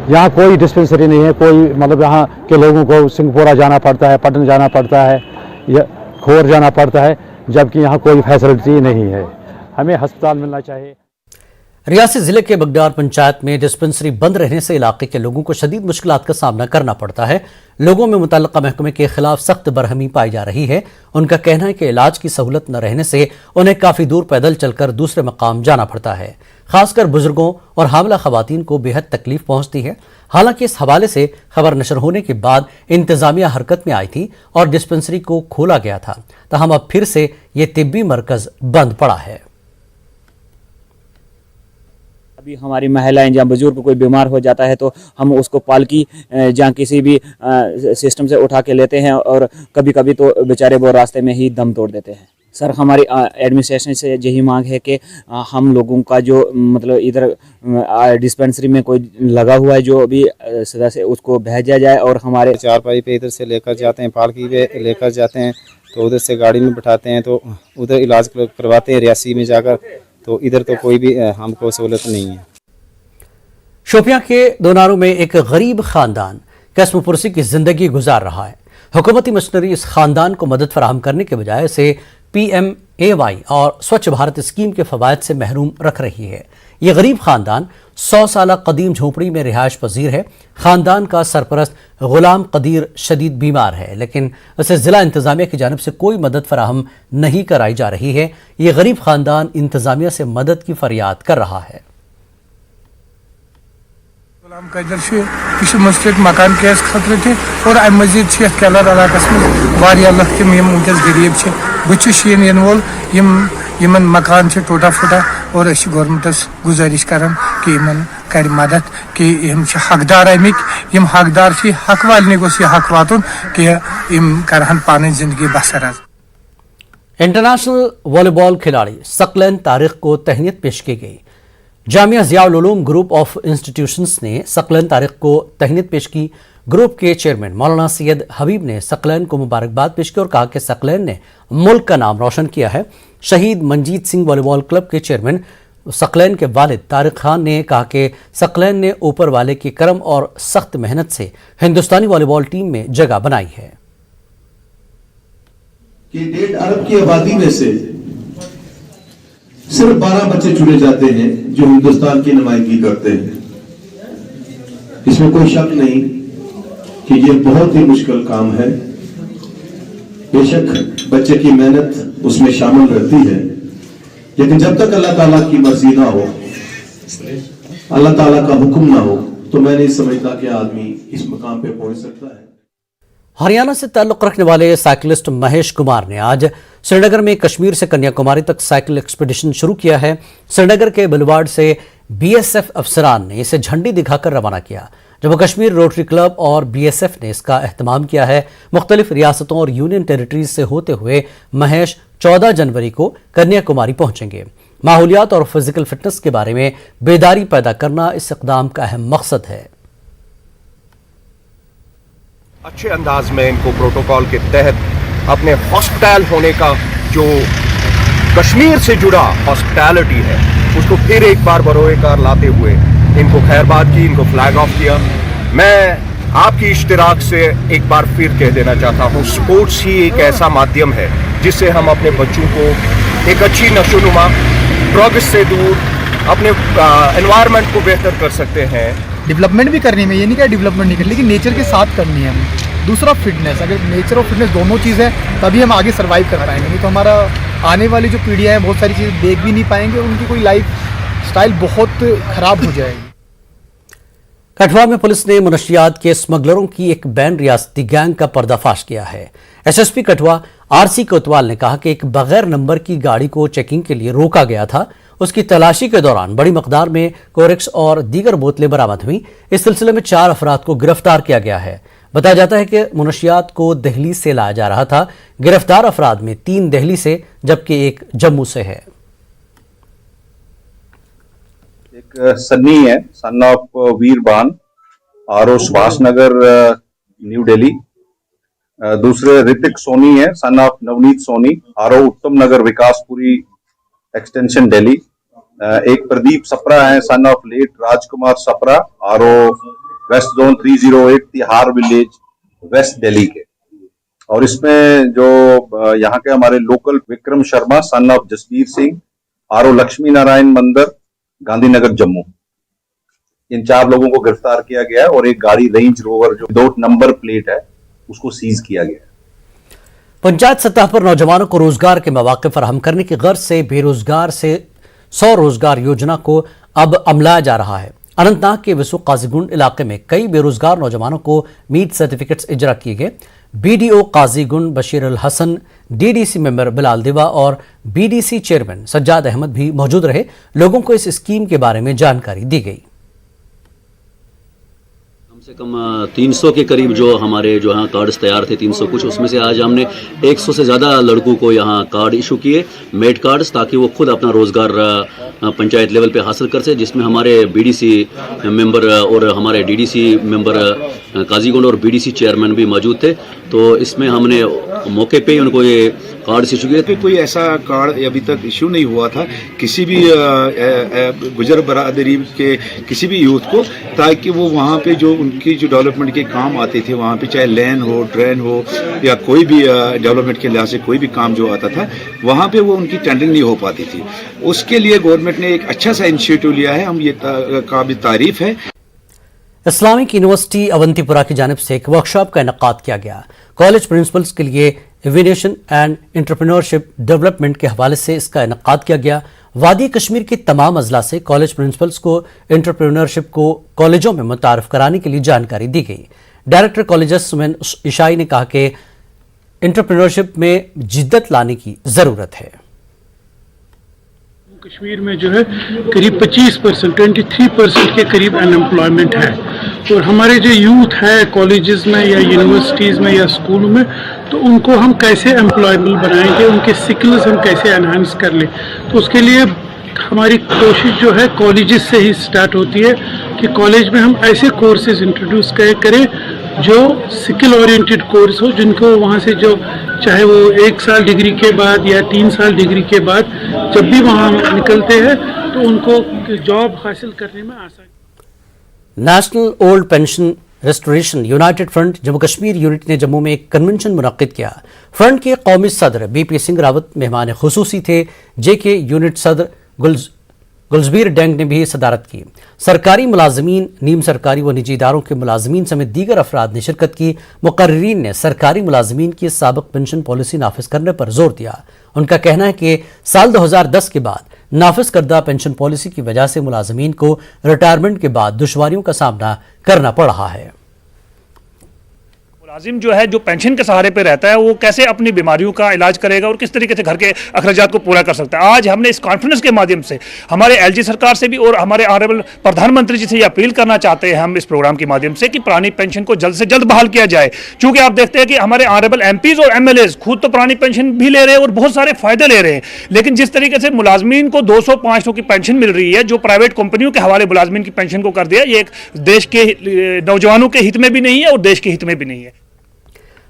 यहाँ कोई डिस्पेंसरी नहीं है, कोई मतलब यहाँ के लोगों को सिंहपुरा जाना पड़ता है, पटन जाना पड़ता है या खोर जाना पड़ता है, जबकि यहाँ कोई फैसिलिटी नहीं है। हमें अस्पताल मिलना चाहिए। रियासी जिले के बगडार पंचायत में डिस्पेंसरी बंद रहने से इलाके के लोगों को शदीद मुश्किलात का सामना करना पड़ता है। लोगों में मुतल्लिका महकमे के खिलाफ सख्त बरहमी पाई जा रही है। उनका कहना है कि इलाज की सहूलत न रहने से उन्हें काफ़ी दूर पैदल चलकर दूसरे मकाम जाना पड़ता है। खासकर बुजुर्गों और हामला खवातीन को बेहद तकलीफ पहुंचती है। हालांकि इस हवाले से खबर नशर होने के बाद इंतजामिया हरकत में आई थी और डिस्पेंसरी को खोला गया था, ताहम अब फिर से ये तिब्बी मरकज बंद पड़ा है। अभी हमारी महिलाएं या बुजुर्ग कोई बीमार हो जाता है तो हम उसको पालकी या किसी भी सिस्टम से उठा के लेते हैं, और कभी कभी तो बेचारे वो रास्ते में ही दम तोड़ देते हैं। सर, हमारी एडमिनिस्ट्रेशन से यही मांग है कि हम लोगों का जो मतलब इधर डिस्पेंसरी में कोई लगा हुआ है जो अभी सदस्य, उसको भेजा जाए, और हमारे चारपाई पे इधर से लेकर जाते हैं, पालकी पे लेकर जाते हैं, तो उधर से गाड़ी में बिठाते हैं, तो उधर इलाज करवाते हैं रियासी में जाकर, तो इधर तो कोई भी हमको सहूलत नहीं है। शोपियां के दोनारू में एक गरीब खानदान कसम पुरसी की जिंदगी गुजार रहा है। हुकूमती मशीनरी इस खानदान को मदद फराहम करने के बजाय इसे PMAY और स्वच्छ भारत स्कीम के फवायद से महरूम रख रही है। ये गरीब खानदान 100 साल कदीम झोपड़ी में रिहायश पजीर है। खानदान का सरपरस्त गुलाम कदीर शदीद बीमार है, लेकिन उसे जिला इंतजामिया की जानिब से कोई मदद फराहम नहीं कराई जा रही है। ये गरीब खानदान इंतजामिया से मदद की फरियाद कर रहा है। गुलाम कदीर मुस्तक मकान केस खतरे थे और अम मजीद केलर इलाकस मज तम वनकस गरीब बस इन वोल यमन मकान टूटा फुटा, और गवर्नमेंटस गुजारिश करान कि इन कर मदद कि यम हकदार अमिक, यम हकदार हक वालने गोस यह हक वातुन कि यम करहन पानी जिंदगी बसर। इंटरनेशनल वॉलीबॉल खिलाड़ी सकलन तारिक को तहनीत पेश की गई। Jamia Ziaul Uloom group of institutions ने सकलन तारिक को तहनीत पेश की। ग्रुप के चेयरमैन मौलाना सैयद हबीब ने सकलैन को मुबारकबाद पेश की और कहा कि सकलैन ने मुल्क का नाम रोशन किया है। शहीद मंजीत सिंह वॉलीबॉल क्लब के चेयरमैन सकलैन के वालिद तारिक खान ने कहा कि सकलैन ने ऊपर वाले के करम और सख्त मेहनत से हिंदुस्तानी वॉलीबॉल टीम में जगह बनाई है। कि 1.5 अरब की आबादी में से सिर्फ 12 बच्चे चुने जाते हैं जो हिंदुस्तान की नुमाइंदगी करते हैं। इसमें कोई शक नहीं कि ये बहुत ही मुश्किल काम है। बेशक बच्चे की मेहनत उसमें शामिल रहती है, लेकिन जब तक अल्लाह ताला की मर्जी ना हो, अल्लाह ताला का हुक्म ना हो, तो मैं नहीं समझता कि आदमी इस मकाम पे पहुंच सकता है। हरियाणा से ताल्लुक रखने वाले साइकिलिस्ट महेश कुमार ने आज श्रीनगर में कश्मीर से कन्याकुमारी तक साइकिल एक्सपीडिशन शुरू किया है। श्रीनगर के बुलवार्ड से BSF अफसरान ने इसे झंडी दिखाकर रवाना किया। जम्मू कश्मीर रोटरी क्लब और BSF ने इसका एहतमाम किया है। मुख्तलिफ रियासतों और यूनियन टेरिटरीज से होते हुए महेश 14 जनवरी को कन्याकुमारी पहुंचेंगे। माहौलियात और फिजिकल फिटनेस के बारे में बेदारी पैदा करना इस इक़दाम का अहम मकसद है। अच्छे अंदाज में इनको प्रोटोकॉल के तहत अपने हॉस्पिटल होने का जो कश्मीर से जुड़ा हॉस्पिटैलिटी है उसको फिर एक बार बरोए कार लाते हुए इनको खैरबाद की, इनको फ्लैग ऑफ किया। मैं आपकी इश्तिराक से एक बार फिर कह देना चाहता हूँ, स्पोर्ट्स ही एक ऐसा माध्यम है जिससे हम अपने बच्चों को एक अच्छी नशोनुमा, ड्रग्स से दूर, अपने एनवायरनमेंट को बेहतर कर सकते हैं। डेवलपमेंट भी करनी है, ये नहीं कि डेवलपमेंट नहीं करनी, लेकिन नेचर के साथ करनी है हमें। दूसरा फिटनेस, अगर नेचर और फिटनेस दोनों चीज़ है तभी हम आगे सर्वाइव कर पाएंगे, नहीं तो हमारा आने वाली जो पीढ़ियाँ हैं बहुत सारी चीज़ें देख भी नहीं पाएंगे, उनकी कोई लाइफ स्टाइल बहुत ख़राब हो जाएगी। कठुआ में पुलिस ने मुनशियात के स्मगलरों की एक बैन रियासती गैंग का पर्दाफाश किया है। एसएसपी कठुआ आरसी कोतवाल ने कहा कि एक बगैर नंबर की गाड़ी को चेकिंग के लिए रोका गया था। उसकी तलाशी के दौरान बड़ी मकदार में कोरेक्स और दीगर बोतलें बरामद हुई। इस सिलसिले में 4 अफराद को गिरफ्तार किया गया है। बताया जाता है कि मुनशियात को दिल्ली से लाया जा रहा था। गिरफ्तार अफराद में 3 दिल्ली से जबकि 1 जम्मू से है। एक सन्नी है, son of Veerbhan, RO Subhash Nagar, New Delhi. दूसरे ऋतिक सोनी है, son of Navneet Soni, RO Uttam Nagar, Vikaspuri extension Delhi. एक प्रदीप सप्रा है, son of late Rajkumar Sapra, RO west zone 308 Tihar village, west Delhi के। और इसमें जो यहाँ के हमारे local Vikram Sharma, son of Jasvir Singh, RO Lakshmi Narayan Mandir, Gandhinagar, Jammu. इन 4 लोगों को गिरफ्तार किया गया है और एक गाड़ी रेंज रोवर जो 2 नंबर प्लेट है उसको सीज किया गया है। पंचायत सतह पर नौजवानों को रोजगार के मौके फराहम करने की गर्ज से बेरोजगार से 100 रोजगार योजना को अब अमलाया जा रहा है। अनंतनाग के विसु काजीगुंड इलाके में कई बेरोजगार नौजवानों को मीट सर्टिफिकेट्स इजरा किए गए। बीडीओ काजीगुंड बशीर अल हसन, डीडीसी मेंबर बिलाल दिवा और बीडीसी चेयरमैन सज्जाद अहमद भी मौजूद रहे। लोगों को इस स्कीम के बारे में जानकारी दी गई। कम से कम 300 के करीब जो हमारे जो यहाँ कार्ड्स तैयार थे, 300 कुछ, उसमें से आज हमने 100 से ज़्यादा लड़कों को यहाँ कार्ड इशू किए, मेड कार्ड्स, ताकि वो खुद अपना रोज़गार पंचायत लेवल पे हासिल कर सके। जिसमें हमारे बीडीसी मेंबर और हमारे डीडीसी मेंबर काजीगुंड और बीडीसी चेयरमैन भी मौजूद थे। तो इसमें हमने मौके पे उनको ये कार्ड इशू किए। कोई ऐसा कार्ड अभी तक इशू नहीं हुआ था किसी भी गुजर बरादरी के किसी भी यूथ को, ताकि वो वहाँ पे जो उनकी जो डेवलपमेंट के काम आते थे वहाँ पे, चाहे लेन हो, ड्रेन हो या कोई भी डेवलपमेंट के लिहाज से कोई भी काम जो आता था वहाँ पे वो उनकी टेंडरिंग नहीं हो पाती थी। उसके लिए गवर्नमेंट ने एक अच्छा सा इनिशिएटिव लिया है, हम ये काबिल तारीफ है। इस्लामिक यूनिवर्सिटी अवंतीपुरा की जानिब से एक वर्कशॉप का इनेकाद किया गया। कॉलेज प्रिंसिपल्स के लिए इनोवेशन एंड एंटरप्रेन्योरशिप डेवलपमेंट के हवाले से इसका इनेकाद किया गया। वादी कश्मीर के तमाम अजला से कॉलेज प्रिंसिपल्स को एंटरप्रेन्योरशिप को कॉलेजों में मुतारफ कराने के लिए जानकारी दी गई। डायरेक्टर कॉलेजेस सुमन इशाई ने कहा कि एंटरप्रेन्योरशिप में जिद्दत लाने की जरूरत है। कश्मीर में जो है करीब 25%, 23% के करीब अनएम्प्लॉयमेंट है। और हमारे जो यूथ है कॉलेजेस में या यूनिवर्सिटीज़ में या स्कूलों में, तो उनको हम कैसे एम्प्लॉयबल बनाएंगे, उनके स्किल्स हम कैसे एनहांस कर लें। तो उसके लिए हमारी कोशिश जो है कॉलेजेस से ही स्टार्ट होती है कि कॉलेज में हम ऐसे कोर्सेज इंट्रोड्यूस करें जो स्किल ओरिएंटेड कोर्स हो, जिनको वहाँ से जो चाहे वो 1 साल डिग्री के बाद या 3 साल डिग्री के बाद जब भी वहाँ निकलते हैं तो उनको जॉब हासिल करने में आसानी। National old pension restoration United front Jammu Kashmir unit ने जम्मू में एक कन्वेंशन मुनक्किद किया। फ्रंट के कौमी सदर बीपी सिंह रावत मेहमान खुसूसी थे। जेके यूनिट सदर गुलजबीर डेंग ने भी सदारत की। सरकारी मुलाजमीन, नीम सरकारी व निजी इदारों के मुलाजमीन समेत दीगर अफराद ने शिरकत की। मुकर्रीरीन ने सरकारी मुलाजमीन की साबिक पेंशन पॉलिसी नाफिज करने पर जोर दिया। उनका कहना है कि साल 2010 के बाद नाफिज करदा पेंशन पॉलिसी की वजह से मुलाजमीन को रिटायरमेंट के बाद दुश्वारियों का सामना करना पड़ रहा है। मुलाजिम जो है जो पेंशन के सहारे पे रहता है वो कैसे अपनी बीमारियों का इलाज करेगा और किस तरीके से घर के अखराजात को पूरा कर सकता है। आज हमने इस कॉन्फ्रेंस के माध्यम से हमारे एलजी सरकार से भी और हमारे ऑनरेबल प्रधानमंत्री जी से ये अपील करना चाहते हैं हम इस प्रोग्राम के माध्यम से कि पुरानी पेंशन को जल्द से जल्द बहाल किया जाए। चूंकि आप देखते हैं कि हमारे ऑनरेबल एमपीज और एमएलएज खुद तो पुरानी पेंशन भी ले रहे हैं और बहुत सारे फायदे ले रहे हैं, लेकिन जिस तरीके से मुलाजमीन को 200-500 की पेंशन मिल रही है जो प्राइवेट कंपनियों के हवाले मुलाजमीन की पेंशन को कर दिया, ये एक देश के नौजवानों के हित में भी नहीं है और देश के हित में भी नहीं है।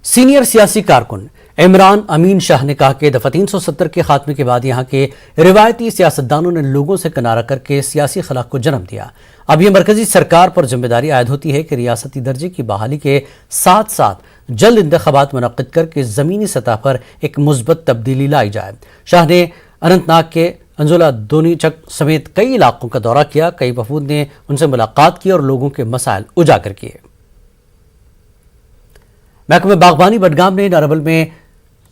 सीनियर सियासी कारकुन इमरान अमीन शाह ने कहा कि दफा 370 के खात्मे के बाद यहाँ के रिवायती सियासतदानों ने लोगों से किनारा करके सियासी खला को जन्म दिया। अब यह मरकजी सरकार पर जिम्मेदारी आयद होती है कि रियासती दर्जे की बहाली के साथ साथ जल्द इंतखाबात मुनक्किद करके ज़मीनी सतह पर एक मुस्बत तब्दीली लाई जाए। शाह ने अनंतनाग के अंजुला दोनीचक समेत कई इलाकों का दौरा किया। कई वफूद ने उनसे मुलाकात की और लोगों के मसाइल उजागर किए। महकमे बागबानी बडगाम ने नारबल में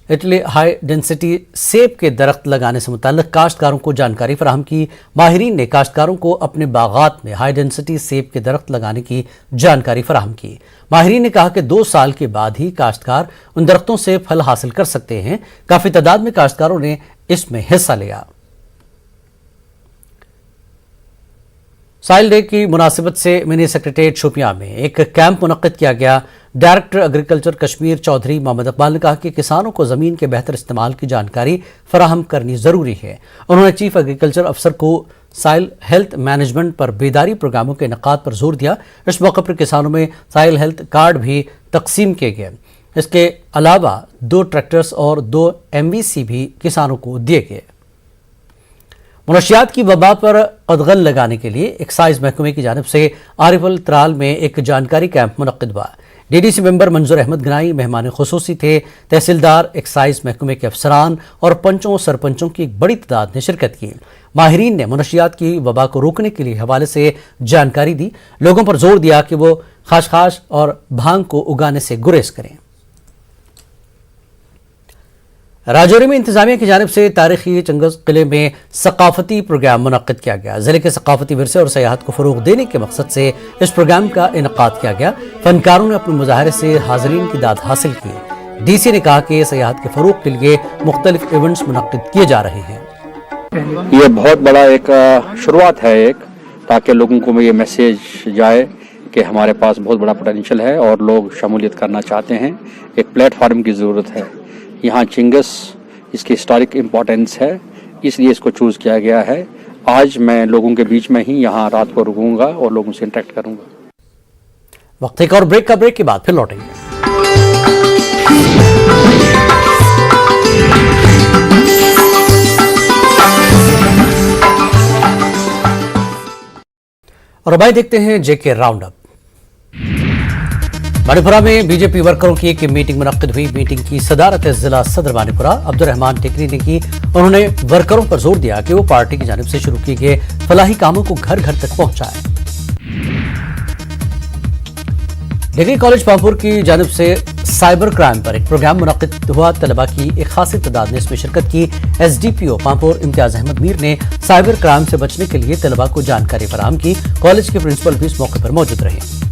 इटली हाई डेंसिटी सेब के दरख्त लगाने से मुताल्लिक काश्तकारों को जानकारी फराहम की। माहिरीन ने काश्तकारों को अपने बागात में हाई डेंसिटी सेब के दरख्त लगाने की जानकारी फराहम की। माहिरीन ने कहा कि 2 साल के बाद ही काश्तकार उन दरख्तों से फल हासिल कर सकते हैं। काफी तादाद में काश्तकारों ने इसमें हिस्सा लिया। साहिल डे की मुनासिबत से मिनी सेक्रेटेरिएट शोपियां में एक कैंप मुनक्किद किया गया। डायरेक्टर एग्रीकल्चर कश्मीर चौधरी मोहम्मद इकबाल ने कहा कि किसानों को ज़मीन के बेहतर इस्तेमाल की जानकारी फराहम करनी ज़रूरी है। उन्होंने चीफ एग्रीकल्चर अफसर को साइल हेल्थ मैनेजमेंट पर बेदारी प्रोग्रामों के इनेकाद पर जोर दिया। इस मौके पर किसानों में साइल हेल्थ कार्ड भी तकसीम किए गए। इसके अलावा 2 ट्रैक्टर्स और 2 MVC भी किसानों को दिए गए। मुनशियात की वबा पर कदगन लगाने के लिए एक्साइज महकमे की जानिब से आरिफल त्राल में एक जानकारी कैंप मुनक्किद हुआ। DDC मेंबर मंजूर अहमद गनाई मेहमान खुसूसी थे। तहसीलदार, एक्साइज महकमे के अफसरान और पंचों सरपंचों की एक बड़ी तादाद ने शिरकत की। माहिरीन ने मुनशियात की वबा को रोकने के लिए हवाले से जानकारी दी। लोगों पर जोर दिया कि वो खाश और भांग को उगाने से गुरेज करें। राजौरी में इंतजामिया की जानिब से तारीखी चंगस किले में सकाफती प्रोग्राम मुनक्किद किया गया। जिले के सकाफती विरसे और सयाहत को फरोग देने के मकसद से इस प्रोग्राम का इनकाद किया गया। फनकारों ने अपने मुजाहरे से हाज़रीन की दाद हासिल की। DC ने कहा कि सयाहत के फरोग के लिए मुख्तलिफ इवेंट्स मुनक्किद किए जा रहे हैं। ये बहुत बड़ा एक शुरुआत है ताकि लोगों को ये मैसेज जाए कि हमारे पास बहुत बड़ा पोटेंशियल है और लोग शमूलियत करना चाहते हैं। एक प्लेटफार्म की ज़रूरत है। यहाँ चिंगस इसकी हिस्टोरिक इम्पोर्टेंस है, इसलिए इसको चूज़ किया गया है। आज मैं लोगों के बीच में ही यहाँ रात को रुकूंगा और लोगों से इंटरेक्ट करूंगा। वक्त एक और ब्रेक का ब्रेक के बाद फिर लौटेंगे। और अब देखते हैं जेके राउंड अप। बानीपुरा में बीजेपी वर्करों की एक मीटिंग मुनक्किद हुई। मीटिंग की सदारत जिला सदर बानीपुरा अब्दुर्रहमान टेकरी ने की। उन्होंने वर्करों पर जोर दिया कि वो पार्टी की जानिब से शुरू किए गए फलाही कामों को घर घर तक पहुंचाएं। डिग्री कॉलेज पामपुर की जानिब से साइबर क्राइम पर एक प्रोग्राम मुनक्किद हुआ। तलबा की एक खासी तादाद ने इसमें शिरकत की। SDPO पामपुर इम्तियाज अहमद मीर ने साइबर क्राइम से बचने के लिए तलबा को जानकारी फराहम की। कॉलेज के प्रिंसिपल भी इस मौके पर मौजूद रहे।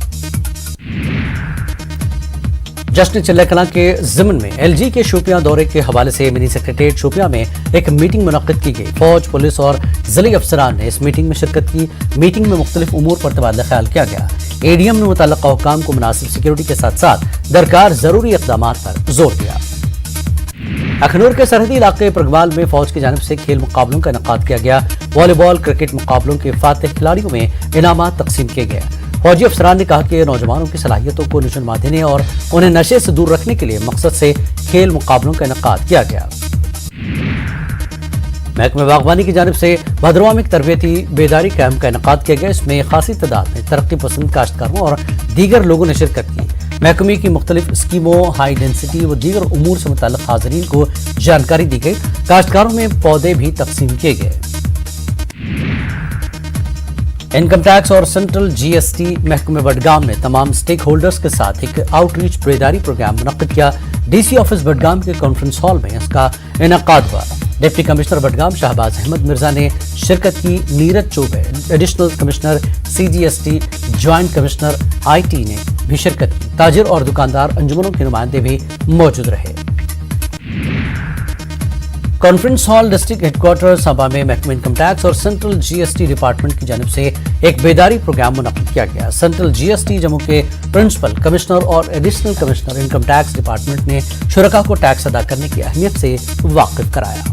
जश्न चिल्ला कलां के ज़िमन में LG के शोपियां दौरे के हवाले से मिनी सेक्रेटेरिएट शोपियां में एक मीटिंग मुनक्किद की गई। फौज, पुलिस और जिले अफसरान ने इस मीटिंग में शिरकत की। मीटिंग में मुख्तलिफ उमूर पर तबादला ख्याल किया गया। ADM ने मुतल्लिका हुक्काम को मुनासिब सिक्योरिटी के साथ साथ दरकार जरूरी इक़दामात पर जोर दिया। अखनूर के सरहदी इलाके परगवाल में फौज की जानिब से खेल मुकाबलों का इनेकाद किया गया। वॉलीबॉल, क्रिकेट मुकाबलों के फातिह खिलाड़ियों में इनामात तकसीम किए गए। फौजी अफसरान ने कहा कि नौजवानों की सलाहियतों को नशोनुमा देने और उन्हें नशे से दूर रखने के लिए मकसद से खेल मुकाबलों का इनेकाद किया गया। महकमे बागबानी की जानिब से भद्रवा में एक तरबियती बेदारी कैंप का इनेकाद किया गया। इसमें खासी तादाद में तरक्की पसंद काश्तकारों और दीगर लोगों ने शिरकत की। महकमे की मुख्तलिफ स्कीमों, हाई डेंसिटी व दीगर उमूर से मुताल्लिक हाज़रीन को जानकारी दी गई। काश्तकारों में पौधे भी तकसीम किए गए। इनकम टैक्स और सेंट्रल GST महकमे बडगाम ने तमाम स्टेक होल्डर्स के साथ एक आउटरीच बेदारी प्रोग्राम मुनक्किद किया। DC ऑफिस बडगाम के कॉन्फ्रेंस हॉल में इसका इनेकाद हुआ। डिप्टी कमिश्नर बडगाम शाहबाज अहमद मिर्जा ने शिरकत की। Neeraj Choubey, additional commissioner CGST, joint commissioner IT ने भी शिरकत की। ताजिर और दुकानदार अंजुमनों के नुमाइंदे भी मौजूद रहे। Conference hall district headquarter Samba में महकमे इनकम टैक्स और सेंट्रल GST डिपार्टमेंट की जानिब से एक बेदारी प्रोग्राम मुनक्किद किया गया। सेंट्रल GST जम्मू के प्रिंसिपल कमिश्नर और additional commissioner income tax department ने शुरका को टैक्स अदा करने की अहमियत से वाकिफ कराया।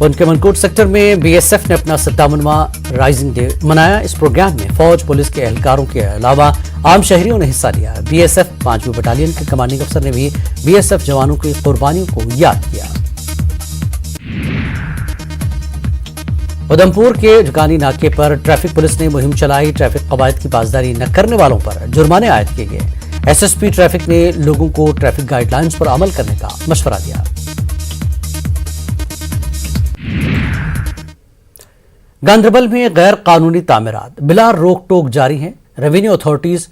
उनके मनकोट सेक्टर में बीएसएफ ने अपना 57वां राइजिंग डे मनाया। इस प्रोग्राम में फौज, पुलिस के एहलकारों के अलावा आम शहरियों ने हिस्सा लिया। बीएसएफ 5वीं बटालियन के कमांडिंग अफसर ने भी बीएसएफ जवानों की कुर्बानियों को याद किया। उधमपुर के जुगानी नाके पर ट्रैफिक पुलिस ने मुहिम चलाई। ट्रैफिक कवायद की पासदारी न करने वालों पर जुर्माने आयद किए गए। एसएसपी ट्रैफिक ने लोगों को ट्रैफिक गाइडलाइंस पर अमल करने का मशवरा दिया। गांधरबल में गैर कानूनी तामीरात बिला रोक टोक जारी हैं। रेवेन्यू अथॉरिटीज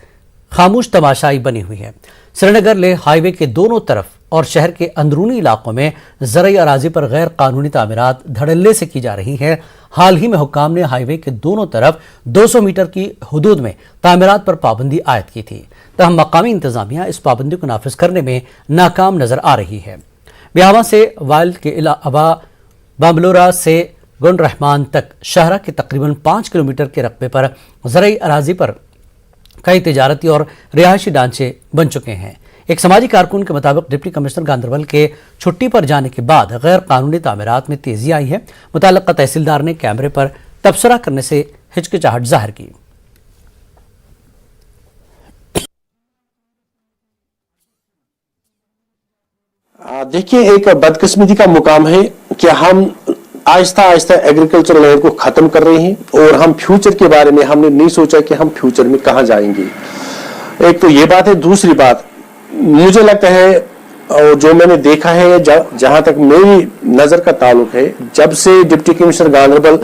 खामोश तमाशाई बनी हुई है। श्रीनगर ले हाईवे के दोनों तरफ और शहर के अंदरूनी इलाकों में ज़रई अराजी पर गैर कानूनी तामीरात धड़ल्ले से की जा रही है। हाल ही में हुक्काम ने हाईवे के दोनों तरफ 200 मीटर की हदूद में तामीरात पर पाबंदी आयद की थी, तहम मकामी इंतजामिया इस पाबंदी को नाफिज करने में नाकाम नजर आ रही है। ब्यावा से वाइल्ड के अलावा बाबलोरा से गुन रहमान तक शहरा के तकरीबन 5 किलोमीटर के रकबे पर ज़रई अराजी पर कई तिजारती और रिहायशी ढांचे बन चुके हैं। एक समाजी कारकुन के मुताबिक डिप्टी कमिश्नर गांधरबल के छुट्टी पर जाने के बाद गैर कानूनी तामीरात में तेजी आई है। मुतल्लिका तहसीलदार ने कैमरे पर तबसरा करने से हिचकिचाहट जाहिर की। देखिए, एक बदकिस्मती का मुकाम है कि हम आहिस्ता आहिस्ता एग्रीकल्चर लैंड को खत्म कर रहे हैं और हम फ्यूचर के बारे में हमने नहीं सोचा कि हम फ्यूचर में कहां जाएंगे। एक तो ये बात है। दूसरी बात, मुझे लगता है और जो मैंने देखा है, जहां तक मेरी नजर का ताल्लुक है, जब से deputy commissioner Ganderbal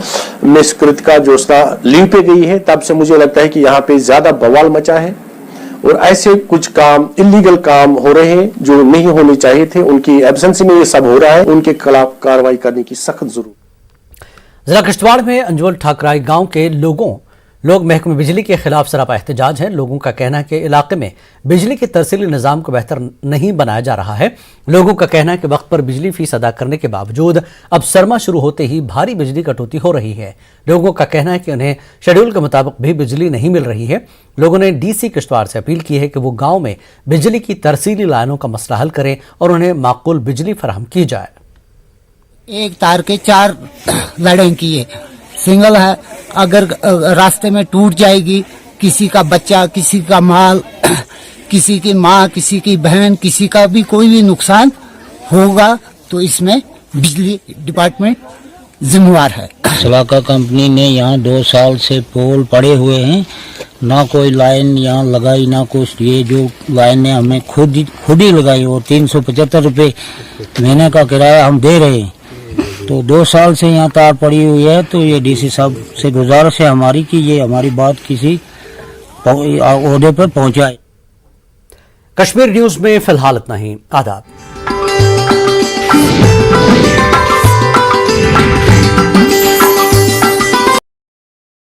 miss Kritika Jyotsna leave पे गई है, तब से मुझे लगता है कि यहाँ पे ज्यादा बवाल मचा है और ऐसे कुछ काम, इलीगल काम हो रहे हैं जो नहीं होने चाहिए थे। उनकी एब्सेंस में ये सब हो रहा है। उनके खिलाफ कार्रवाई करने की सख्त जरूरत। जिला किश्तवाड़ में अंजुल ठाकराई गांव के लोग महकमे बिजली के खिलाफ सरापा एहतजाज है। लोगों का कहना है कि इलाके में बिजली के तरसीली निज़ाम को बेहतर नहीं बनाया जा रहा है। लोगों का कहना है कि वक्त पर बिजली फीस अदा करने के बावजूद अब सरमा शुरू होते ही भारी बिजली कटौती हो रही है। लोगों का कहना है कि उन्हें शेड्यूल के मुताबिक भी बिजली नहीं मिल रही है। लोगों ने डीसी किश्तवाड़ से अपील की है कि वो गाँव में बिजली की तरसीली लाइनों का मसला हल करें और उन्हें माकूल बिजली फराहम की जाए। एक तार के 4 लड़ें किए सिंगल है। अगर रास्ते में टूट जाएगी, किसी का बच्चा, किसी का माल, किसी की माँ, किसी की बहन, किसी का भी कोई भी नुकसान होगा तो इसमें बिजली डिपार्टमेंट जिम्मेवार है। सलाका कंपनी ने यहाँ 2 साल से पोल पड़े हुए हैं, ना कोई लाइन यहाँ लगाई ना कुछ। ये जो लाइन ने हमें खुद ही लगाई और 375 रुपये महीने का किराया हम दे रहे हैं। तो 2 साल से यहाँ तार पड़ी हुई है। तो ये डीसी साहब से गुजारिश है हमारी कि ये हमारी बात किसी ओहदे पर पहुंचाए। कश्मीर न्यूज में फिलहाल इतना ही। आदाब।